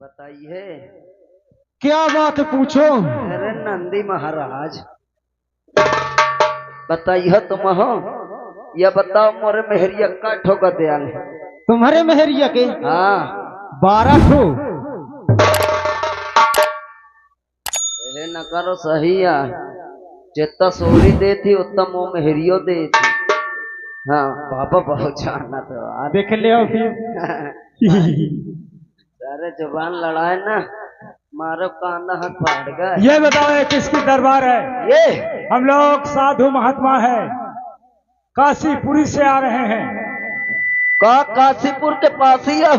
बताइए। क्या बात पूछो। अरे नंदी महाराज, बताइए तुम हो या बताओ मोरे मेहरिया का ठोका दयाल है। तुम्हारे मेहरिया के हाँ 12 ठो। अरे न करो सही है, जितना सोरी दे थी उतना वो मेहरियो दे थी। हाँ पापा बहुत जाना तो यार। देख ले फिर। सारे जुबान लड़ाए ना, मारो कांदा हाथ फाड़ गए। ये बताओ ये किसकी दरबार है। ये हम लोग साधु महात्मा है, काशीपुरी से आ रहे हैं। काशीपुर के पास ही है।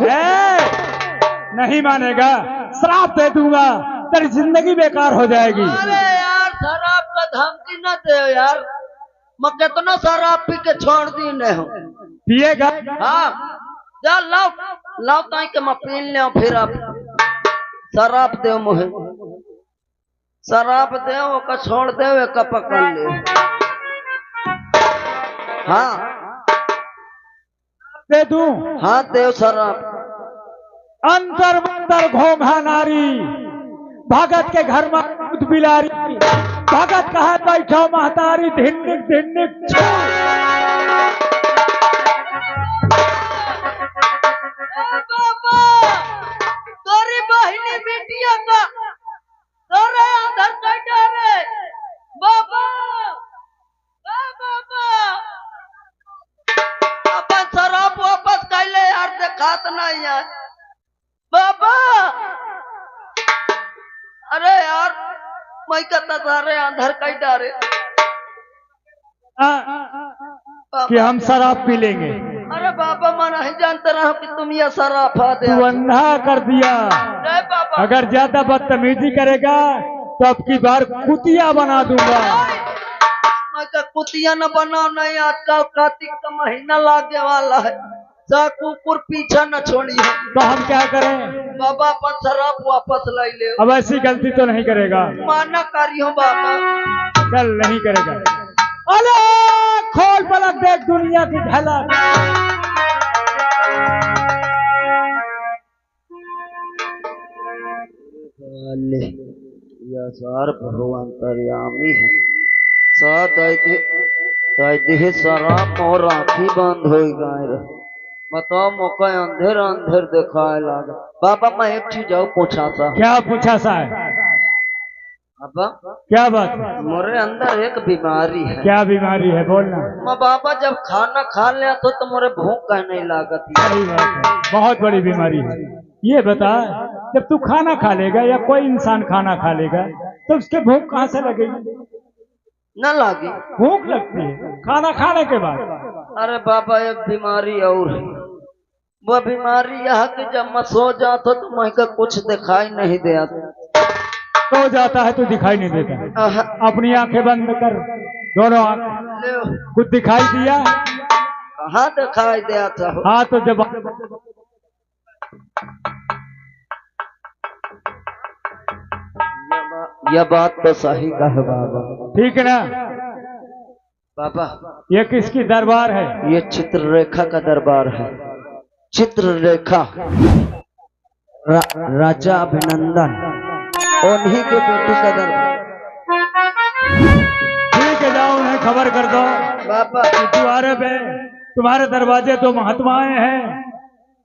नहीं मानेगा, श्राप दे दूंगा, तेरी जिंदगी बेकार हो जाएगी। अरे यार शराब का धमकी न दे यार, मैं कितना शराब पी के छोड़ दी न हूँ। पिएगा? हाँ जा लाओ लाओ ताई के मैं पी ले, फिर आप शराब दे मुहे, शराब दे का छोड़ दे का पकड़ ले। हाँ दे दूं? हाँ देव शराब। अंतर मंतर घोंघा नारी, भगत के घर में दूध बिलारी, भगत कहा बैठो महतारी, धिन्निक धिन्निक तोरी बहिनी बिटिया का तोरे अंदर कैसे रे बाबा। अपन शराब वापस कैले यार, देखात नहीं यार बाबा। अरे यार मैं कहता सारे अंदर कई डारे कि हम शराब पी लेंगे। अरे बाबा मैं नहीं जानता रहा कि तुम ये शराब आ दे। तू अंधा कर दिया। बाबा अगर ज्यादा बदतमीजी करेगा तो अब की बार कुतिया बना दूंगा। मैं का कुतिया न बनाओ नहीं, आजकल कार्तिक का महीना लागे वाला है, कुकुर पीछा न छोड़िए। तो हम क्या करें? बाबा अपन शराब वापस लाई ले। अब ऐसी गलती तो नहीं करेगा। माना करी हूँ बाबा। चल नहीं करेगा। अरे खोल पलक देख दुनिया की झलक। या सार भगवान तरियामी है, साथ देह शराब और आंखी बंद हो गए। बताओ मौका अंधेर अंधेर दिखाए लगा। बाबा मैं एक चीज और पूछा था। क्या पूछा सा है? बाबा क्या बात? मोरे अंदर एक बीमारी है। क्या बीमारी है बोलना। मैं बाबा जब खाना खा लिया तो मोरे भूख कह नहीं लागत। सही बात है, बहुत बड़ी बीमारी है। ये बता, जब तू खाना खा लेगा या कोई इंसान खाना खा लेगा तो उसके भूख कहाँ से लगेगी? न लागी। भूख लगती है खाना खाने के बाद। अरे बाबा एक बीमारी और है, वो बीमारी यह कि जब मैं सो जाता तो मैं का कुछ दिखाई नहीं देता। सो जाता है तो दिखाई नहीं देता। अपनी आंखें बंद कर, दोनों आंखें। कुछ दिखाई दिया? कहाँ दिखाई दिया था? हाँ तो जब यह बात तो सही कहा बाबा। ठीक है ना बाबा? ये किसकी दरबार है? ये चित्ररेखा का दरबार है। चित्ररेखा राजा अभिनंदन, उन्हीं के बेटी का दरबार। ठीक है, जाओ उन्हें खबर कर दो बाबा तुम्हारे दरवाजे तो महात्माएं हैं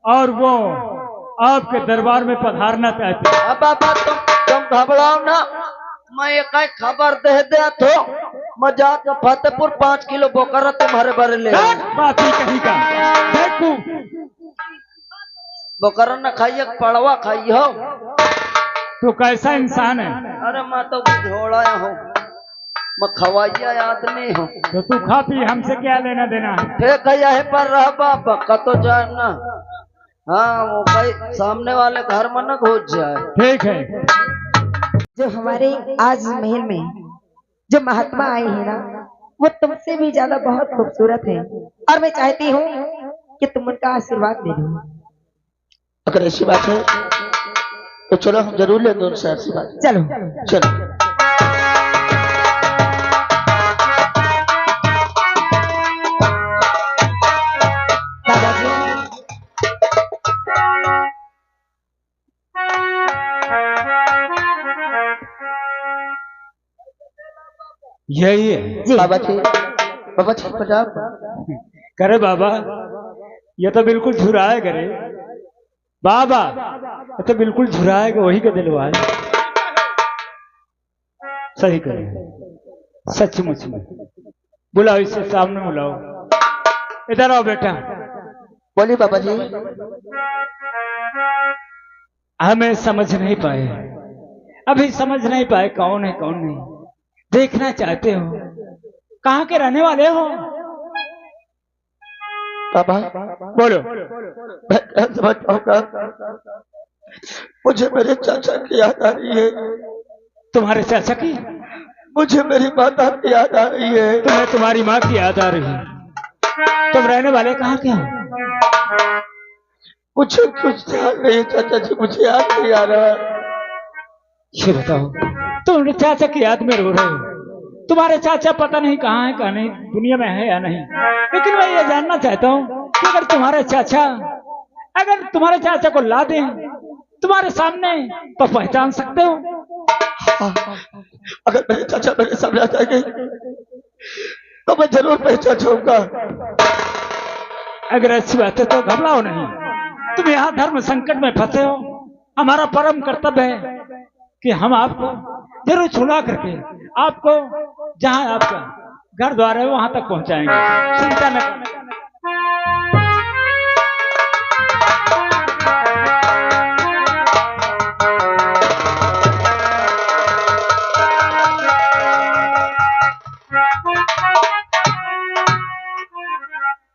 और वो आपके दरबार में पधारना चाहते हैं। बाबा तुम घबराओ ना, मैं एक खबर दे दिया तो मैं जाकर फतेहपुर 5 किलो बोकरा तुम्हारे बारे ले। बात ही कहीं का देखू, बोकरा न खाइए पड़वा खाइए हो। तो कैसा इंसान है? अरे मैं तो घोड़ा हूँ, मैं खवाइया आदमी हूँ। तो तू खा पी, हमसे क्या लेना देना है? ठीक है यही पर रह बाबा, कतो जाए ना। हाँ वो कई सामने वाले घर में न घुस जाए। ठीक है। जो हमारे आज महल में जो महात्मा आए हैं ना, वो तुमसे भी ज्यादा बहुत खूबसूरत है और मैं चाहती हूँ कि तुम उनका आशीर्वाद ले लो। अगर ऐसी बात है तो चलो हम जरूर लेंगे उनसे आशीर्वाद। चलो चलो। दादाजी यही है जी बाबा जी पंजाब करे बाबा। ये तो बिल्कुल झुराए करे बाबा, ये तो बिल्कुल झुराएगा, वही का दिलवाए। सही करे, सचमुच में। बुलाओ इससे सामने बुलाओ, इधर आओ बेटा। बोलिए बाबा जी। हमें समझ नहीं पाए, अभी समझ नहीं पाए कौन है कौन नहीं। देखना चाहते हो, कहाँ के रहने वाले हो? बाबा बोलो। मैं क्या समझ पाऊंगा, मुझे मेरे चाचा की याद आ रही है, तुम्हारे चाचा की? मुझे मेरी माता की याद आ रही है। तुम्हें तुम्हारी माँ की याद आ रही है। तुम रहने वाले कहाँ के हो? मुझे कुछ ध्यान नहीं चाचा जी, मुझे याद नहीं आ रहा। ये बताओ, तुम चाचा की याद में रो रहे हो। तुम्हारे चाचा पता नहीं कहाँ है, कहाँ नहीं, दुनिया में है या नहीं। लेकिन मैं ये जानना चाहता हूँ कि अगर तुम्हारे चाचा को ला दें तुम्हारे सामने तो पहचान सकते हो? अगर मेरे चाचा मेरे सामने आ जाएंगे तो मैं जरूर पहचान जाऊंगा। अगर अच्छी बात है तो घबराओ नहीं। तुम यहाँ धर्म संकट में फंसे हो, हमारा परम कर्तव्य है कि हम आपको जरूर छुड़ा करके आपको जहाँ आपका घर द्वार है वहां तक पहुंचाएंगे। चिंता न करना।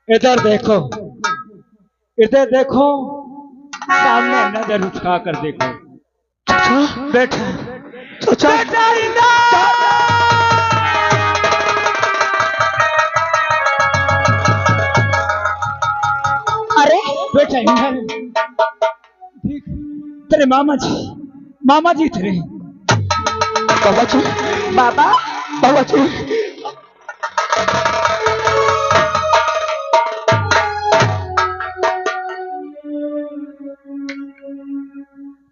इधर देखो, इधर देखो, सामने नजर उठा कर देखो। बेटा बेटा अरे बेटा इधर। तेरे मामा जी तेरे। बाबा जी बाबा बाबा जी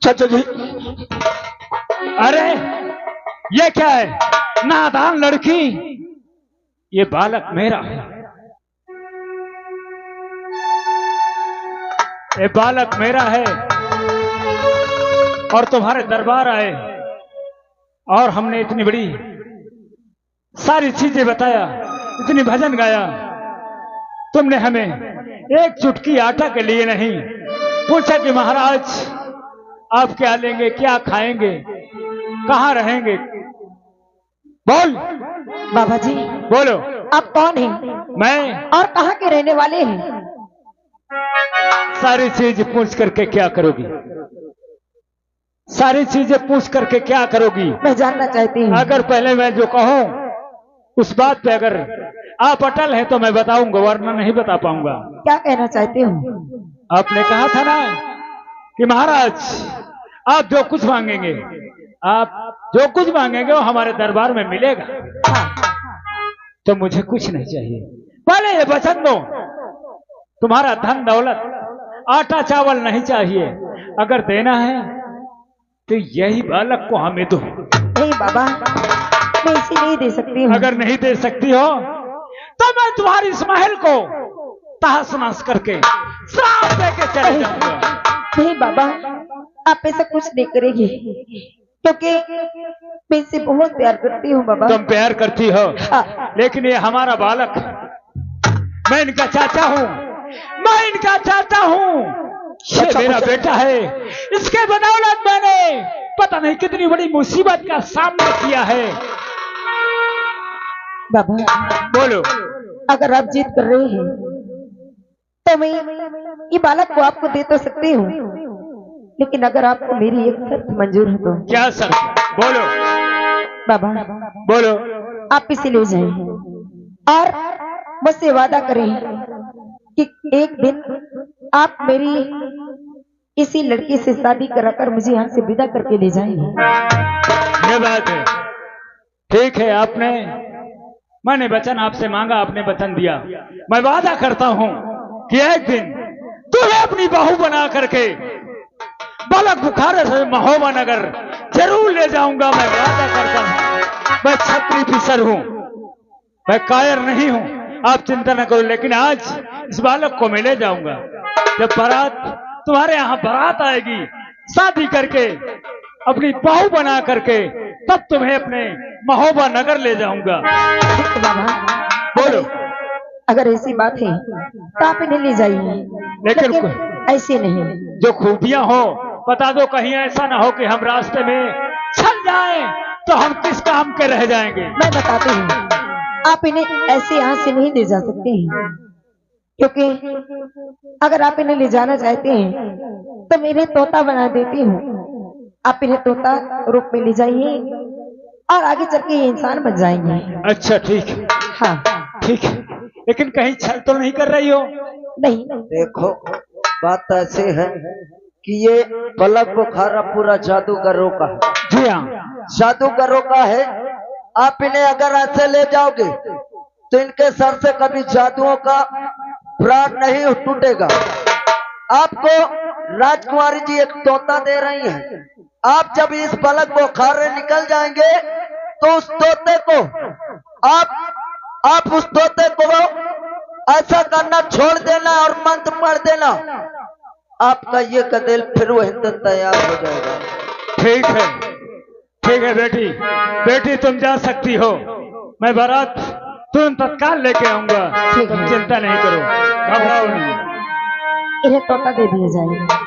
चाचा जी। अरे ये क्या है, नादान लड़की, ये बालक मेरा है, ये बालक मेरा है। और तुम्हारे दरबार आए और हमने इतनी बड़ी सारी चीजें बताया, इतनी भजन गाया, तुमने हमें एक चुटकी आटा के लिए नहीं पूछा कि महाराज आप क्या लेंगे, क्या खाएंगे, कहाँ रहेंगे। बोल बाबा जी बोलो। आप कौन हैं मैं और कहाँ के रहने वाले हैं? सारी चीज पूछ करके क्या करोगी? सारी चीजें पूछ करके क्या करोगी? मैं जानना चाहती हूँ। अगर पहले मैं जो कहूं उस बात पे अगर आप अटल हैं तो मैं बताऊंगा, वरना नहीं बता पाऊंगा। क्या कहना चाहते हो? आपने कहा था ना कि महाराज आप जो कुछ मांगेंगे, आप जो कुछ मांगेंगे वो हमारे दरबार में मिलेगा। तो मुझे कुछ नहीं चाहिए, पहले ये वचन दो। तुम्हारा धन दौलत आटा चावल नहीं चाहिए, अगर देना है तो यही बालक को हमें दो। नहीं बाबा, मैं इसे नहीं दे सकती हूँ। अगर नहीं दे सकती हो तो मैं तुम्हारी इस महल को तहस नहस करके श्राप देके चले जाऊंगा। नहीं बाबा, आप ऐसा कुछ नहीं करेगी, क्योंकि मैं इससे बहुत प्यार करती हूँ बाबा। तुम प्यार करती हो, लेकिन ये हमारा बालक, मैं इनका चाचा हूँ, मैं इनका चाचा हूँ। ये मेरा बेटा है, इसके बदौलत मैंने पता नहीं कितनी बड़ी मुसीबत का सामना किया है। बाबा बोलो। अगर आप जिद कर रहे हैं तो मैं ये बालक को आपको दे तो सकती हूँ, लेकिन अगर आपको मेरी एक शर्त मंजूर है तो। क्या शर्त? बोलो बाबा बोलो। आप इसे ले जाएं और मुझसे वादा करें कि एक दिन आप मेरी इसी लड़की से शादी कराकर मुझे यहाँ से विदा करके ले जाएंगे। ये बात है, ठीक है। मैंने वचन आपसे मांगा, आपने वचन दिया। मैं वादा करता हूँ कि एक दिन तुम्हें अपनी बहू बना करके बालक बुखारे से महोबा नगर जरूर ले जाऊंगा। मैं वादा करता हूँ, मैं छत्री फिसर हूँ, मैं कायर नहीं हूँ, आप चिंता न करो। लेकिन आज इस बालक को मैं ले जाऊंगा। जब बारात तुम्हारे यहाँ बारात आएगी, शादी करके अपनी बहू बना करके, तब तुम्हें अपने महोबा नगर ले जाऊंगा। ठीक है बाबा, बोलो। अगर ऐसी बात है तो आप इन्हें ले जाइए, लेकिन ऐसे नहीं। जो खूबियां हो बता दो, कहीं ऐसा ना हो कि हम रास्ते में चल जाएं तो हम किस काम के रह जाएंगे। मैं बताती हूँ, आप इन्हें ऐसे यहाँ से नहीं ले जा सकते हैं, क्योंकि अगर आप इन्हें ले जाना चाहते हैं तो मेरे तोता बना देती हूँ। आप इन्हें तोता रूप में ले जाइए और आगे चल के ये इंसान बन जाएंगे। अच्छा ठीक है। हाँ ठीक है, लेकिन कहीं छल तो नहीं कर रही हो? नहीं। देखो बात ऐसे है कि ये पलक बुखारा पूरा जादूगरों का है। जी हाँ, जादूगरों का है। आप इन्हें अगर ऐसे ले जाओगे तो इनके सर से कभी जादुओं का प्राण नहीं टूटेगा। आपको राजकुमारी जी एक तोता दे रही हैं। आप जब इस पलक बुखारे निकल जाएंगे तो उस तोते को आप उस तोते को ऐसा करना छोड़ देना और मंत्र पढ़ देना, आपका ये कदेल फिर वही तैयार हो जाएगा। ठीक है, ठीक है बेटी। बेटी तुम जा सकती हो, मैं बारात तुरंत तत्काल लेके आऊंगा। तुम चिंता नहीं करो, घबराओ नहीं। इन्हें तोता दे दिया जाएगा।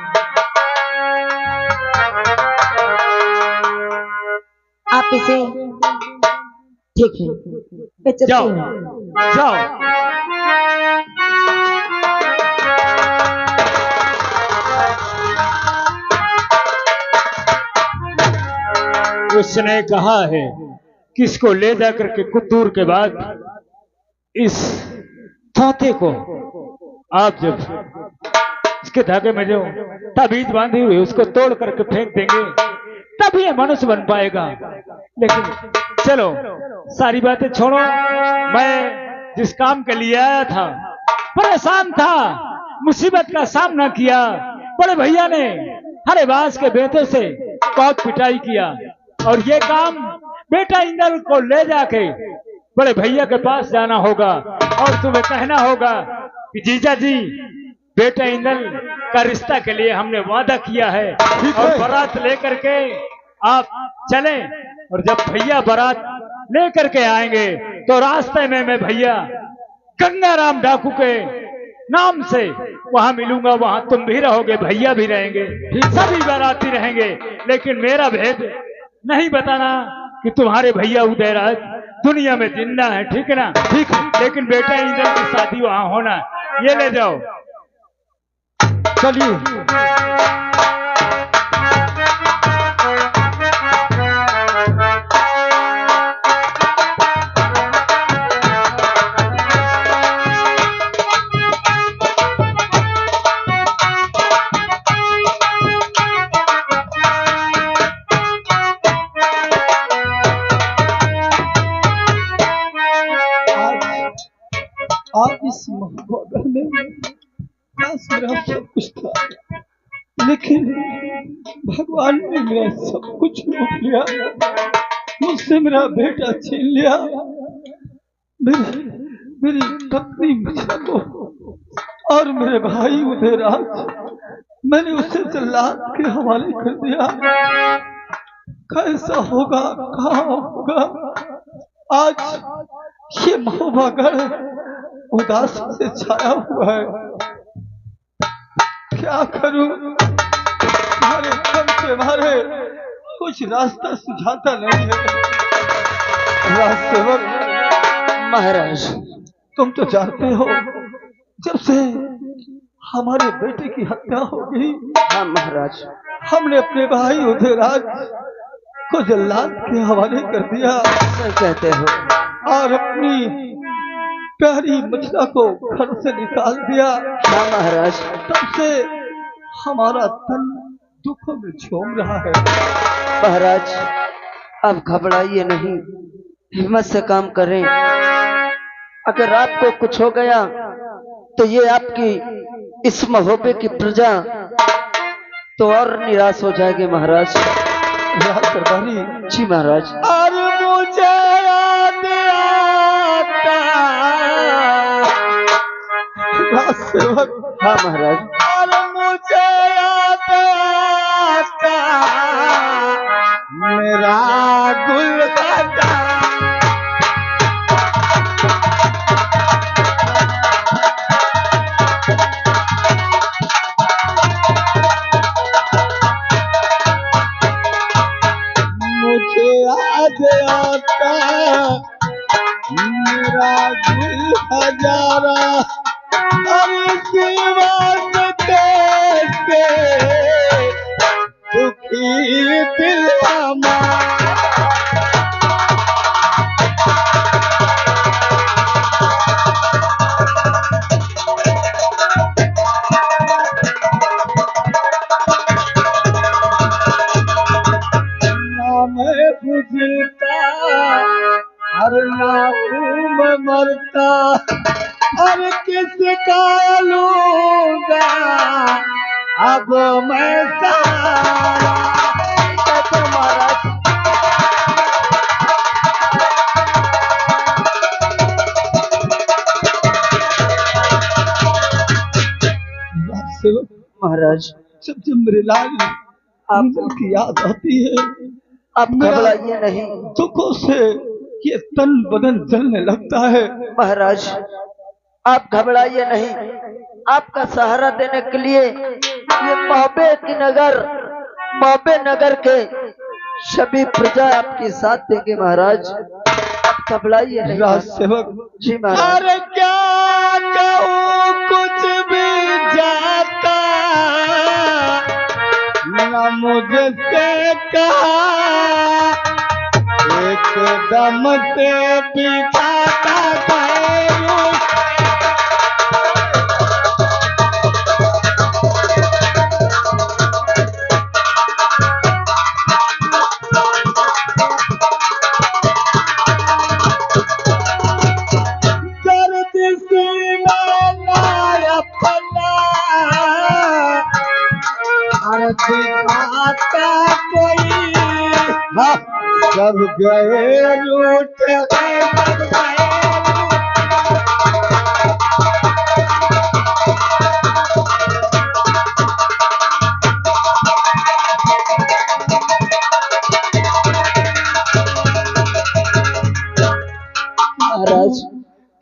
आप इसे ठीक है, मैं चलती जाओ हूँ। जाओ। उसने कहा है कि इसको ले जाकर के कुछ दूर के बाद इस तोते को आप जब इसके धागे में जो ताबीज बांधी हुई उसको तोड़ करके फेंक देंगे, तभी ये मनुष्य बन पाएगा। लेकिन चलो सारी बातें छोड़ो, मैं जिस काम के लिए आया था, परेशान था, मुसीबत का सामना किया, बड़े भैया ने हरे बास के बेटे से बहुत पिटाई किया, और ये काम बेटा इंदल को ले जाके बड़े भैया के पास जाना होगा और तुम्हें कहना होगा कि जीजा जी, बेटा इंदल का रिश्ता के लिए हमने वादा किया है, और बारात लेकर के आप चलें। और जब भैया बारात लेकर के आएंगे तो रास्ते में मैं भैया गंगाराम डाकू के नाम से वहां मिलूंगा, वहां तुम भी रहोगे, भैया भी रहेंगे, सभी बाराती रहेंगे। लेकिन मेरा भेद नहीं बताना कि तुम्हारे भैया उदयराज दुनिया में जिंदा है, ठीक है ना? ठीक है, लेकिन बेटा इंदल की शादी वहां होना, ये ले जाओ। चलिए। आज इस महाभागर में बस मेरा सब कुछ था, लेकिन भगवान ने मेरा सब कुछ लूट लिया, मुझसे मेरा बेटा छीन लिया, मेरी पत्नी मिश्रा को और मेरे भाई उदयराज, मैंने उसे जल्लाद के हवाले कर दिया। कैसा होगा, कहाँ होगा? आज ये महाभागर उदास से छाया हुआ है। क्या करूं? तुम्हारे दम से मारे कुछ रास्ता सुझाता नहीं है। राजसेवक महाराज, तुम तो जानते हो, जब से हमारे बेटे की हत्या हो गई, हाँ महाराज, हमने अपने भाई उदयराज को जल्लाद के हवाले कर दिया। सही कहते हो। और अपनी प्यारी मछला को घर से निकाल दिया। हाँ महाराज, तब से हमारा तन दुखों में झूम रहा है। महाराज अब घबराइए नहीं, हिम्मत से काम करें। अगर आपको कुछ हो गया तो ये आपकी इस महोबे की प्रजा तो और निराश हो जाएगी महाराज। सरदारी जी महाराज। और मुझे याद आता सेवक। हाँ महाराज। और मुझे याद आता मेरा गुल खजा। मुझे याद आता मेरा गुल हजारा। अरे दीवार के दुखी दिल हमारा। ना मैं बुझता हर ना हूँ मैं मरता। और किसका लूंगा अब मैं सहारा। महाराज महाराज जब जब मेरे लाल की याद आती है आप घबराइए नहीं। दुखों से ये तन बदन जलने लगता है। महाराज आप घबराइए नहीं। आपका सहारा देने के लिए ये मौबे नगर के सभी प्रजा आपके साथ देंगे महाराज। आप घबराइए नहीं। राज सेवक जी महाराज। अरे क्या कहूँ कुछ भी जाता न मुझसे कहा। एकदम से बिताता गैरों। आता कोई हाँ सब गए लूट गए सब गए। महाराज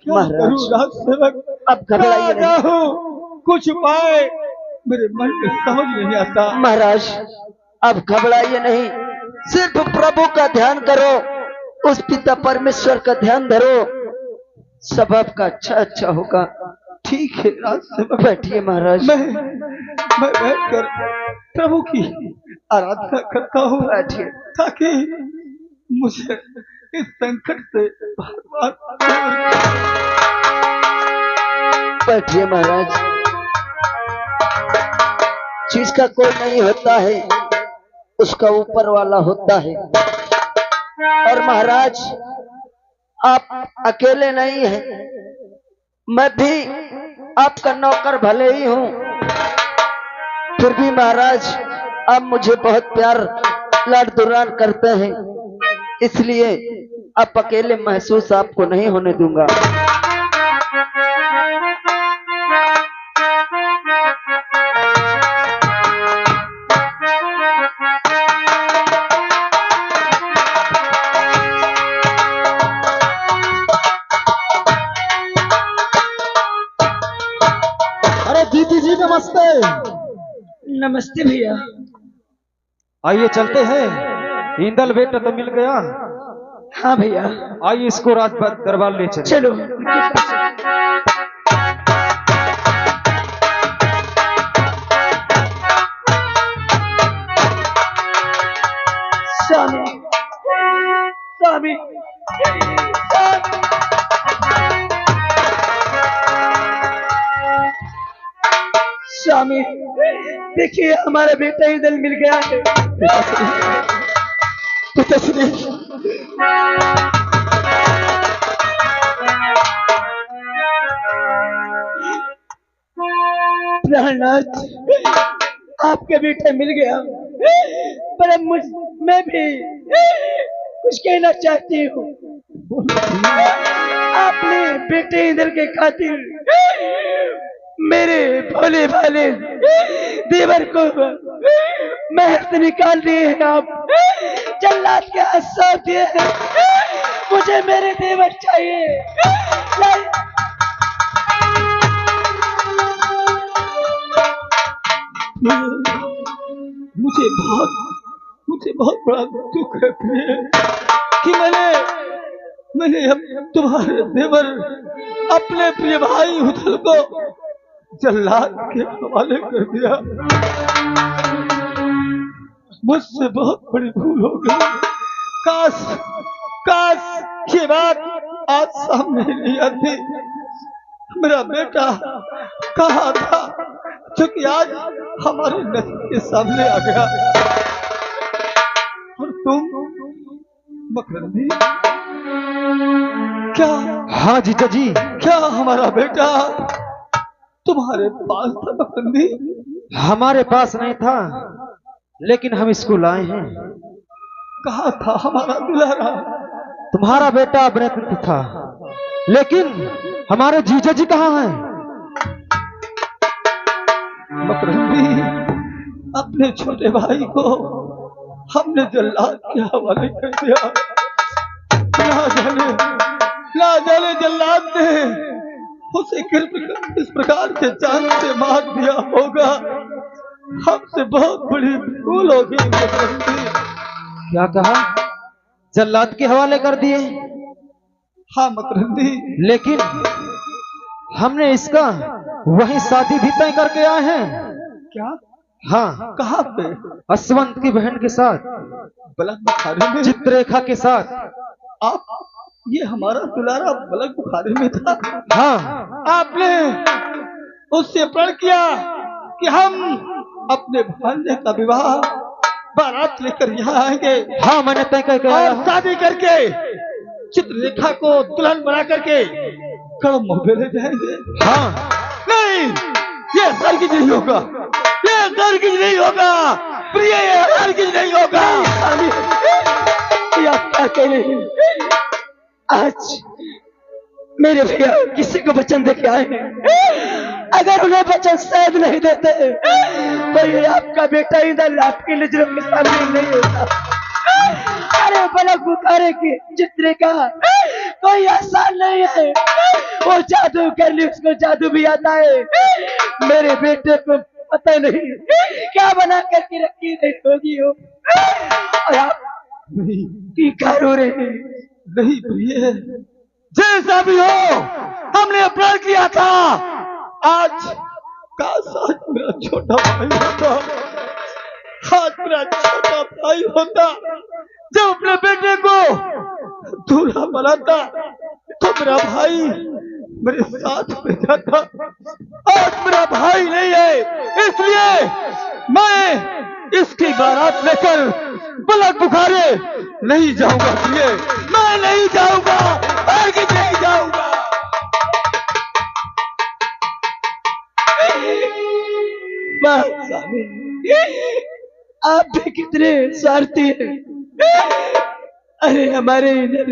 महाराज राज सेवक अब घबराइए नहीं। कुछ पाए मेरे मन में समझ नहीं आता। महाराज अब घबराइए नहीं। सिर्फ प्रभु का ध्यान करो, उस पिता परमेश्वर का ध्यान धरो, सब आपका अच्छा होगा। ठीक है राज सेवक बैठिए महाराज। मैं बैठकर प्रभु की आराधना करता हूँ बैठिए। ताकि मुझे इस संकट से बार बैठिए महाराज। चीज का कोई नहीं होता है, उसका ऊपर वाला होता है। और महाराज आप अकेले नहीं हैं, मैं भी आपका नौकर भले ही हूं, फिर भी महाराज आप मुझे बहुत प्यार लाड दुलार करते हैं, इसलिए आप अकेले महसूस आपको नहीं होने दूंगा। दीदी जी नमस्ते। नमस्ते भैया। आइए चलते हैं। इंदल बेटा तो मिल गया। हाँ भैया। आइए इसको राज दरबार ले चले। चलो। स्वामी स्वामी स्वामी देखिए हमारा बेटा इधर मिल गया है। पिताश्री प्राणनाथ आपके बेटा मिल गया, पर मैं भी कुछ कहना चाहती हूँ। आपने बेटे इधर के खातिर मेरे भोले भाले देवर को महल से निकाल दिए हैं आप, जल्लाद के हाथ सौंप दिए हैं। मुझे मेरे देवर चाहिए। मुझे बहुत बड़ा दुख है प्रिय कि मैंने अब तुम्हारे देवर अपने प्रिय भाई हुथल को जल्लाद के हवाले कर दिया। मुझसे बहुत बड़ी भूल हो गई। काश ये बात आज सामने नहीं आती। मेरा बेटा कहाँ था जो कि आज हमारे नजर के सामने आ गया। और तुम मकरंदी, क्या? हाँ जीजा जी। क्या हमारा बेटा तुम्हारे पास था मकरंदी? हमारे पास नहीं था, लेकिन हम इसको लाए हैं। कहाँ था हमारा दुलारा? तुम्हारा बेटा अपने था, लेकिन हमारे जीजा जी कहाँ हैं? मकरंदी, अपने छोटे भाई को हमने जल्लाद के हवाले कर दिया। ना जाने जल्लाद ने उसे किस प्रकार से जान से मार दिया होगा। हमसे बहुत बड़ी भूल हो गई मकरंदी। क्या कहा? जल्लाद के हवाले कर दिए? हाँ मकरंदी, लेकिन हमने इसका वही शादी भी तय करके आए हैं। क्या? हाँ। कहाँ पे? असवंत की बहन के साथ, बलक बुखारी में। चित्ररेखा के साथ। आप, ये हमारा दुलारा बलक बुखारी में था? हाँ। आपने उससे प्रण किया कि हम अपने भांजे का विवाह बारात लेकर यहाँ आएंगे। हाँ, मैंने तय करके आया और शादी करके चित्ररेखा को दुल्हन बना करके कड़म मोहबे ले जाएंगे। हाँ। नहीं, ये हरगिज नहीं होगा। ये हरगिज नहीं होगा प्रिय, ये हरगिज नहीं होगा। क्या कह रहे हैं? आज मेरे भैया किसी को वचन दे के आए हैं। अगर उन्हें वचन शायद नहीं देते तो ये आपका बेटा इधर आपके नजरों के सामने नहीं होता। अरे बलक बुखारे की चित्रिका कोई आसान नहीं है। वो जादू कर ली, उसको जादू भी आता है। मेरे बेटे को पता नहीं क्या बना करके रखी नहीं होगी हो। और आप क्या रो रहे हैं? नहीं प्रिय, जैसा भी हो हमने प्रण किया था। आज मेरा छोटा भाई होता, आज मेरा छोटा भाई होता जब अपने बेटे को दूल्हा बनाता तो मेरा भाई मेरे साथ में जाता। आज मेरा भाई नहीं है, इसलिए मैं इसकी बारात लेकर बलक बुखारे नहीं जाऊंगा प्रिय, मैं नहीं जाऊंगा, आगे नहीं जाऊंगा। आप भी कितने स्वार्थी हैं। अरे हमारे इधर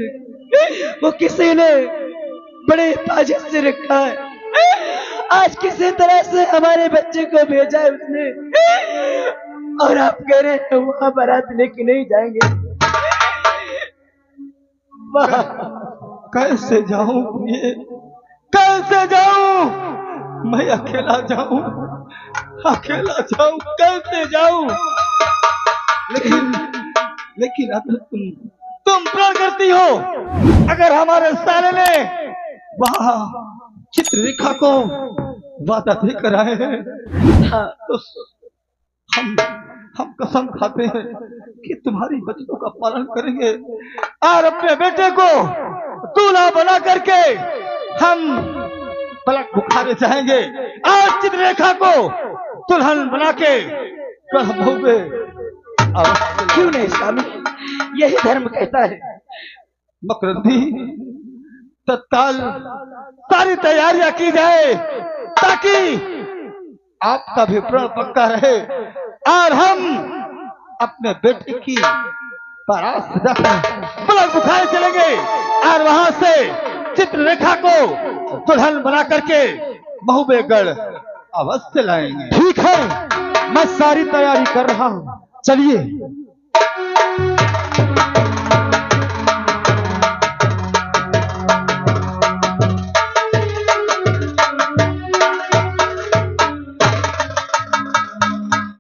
वो किसी ने बड़े हिफाजत से रखा है। आज किसी तरह से हमारे बच्चे को भेजा है उसने, और आप कह रहे हैं वहां बारात लेके नहीं जाएंगे। कैसे जाऊं ये, कैसे जाऊं? मैं अकेला जाऊं, कैसे जाऊं? लेकिन अगर तुम प्रण करती हो, अगर हमारे साले ने वहां चित्ररेखा को वादा देकर आए हैं, तो हम कसम खाते हैं कि तुम्हारी बच्चों का पालन करेंगे और अपने बेटे को दूल्हा बना करके हम बलक बुखारे जाएंगे। आज चित्ररेखा को दुल्हन बना के कहबोगे। क्यों नहीं स्वामी, यही धर्म कहता है। मकरंदी, तत्काल सारी तैयारियां की जाए ताकि आपका भी प्रण पक्का रहे और हम अपने बेटे की बारात सजाकर बलक बुखारे चलेंगे और वहां से चित्ररेखा को दुल्हन बना करके बहुबेगढ़ अवश्य लाएंगे। ठीक है, मैं सारी तैयारी कर रहा हूँ, चलिए।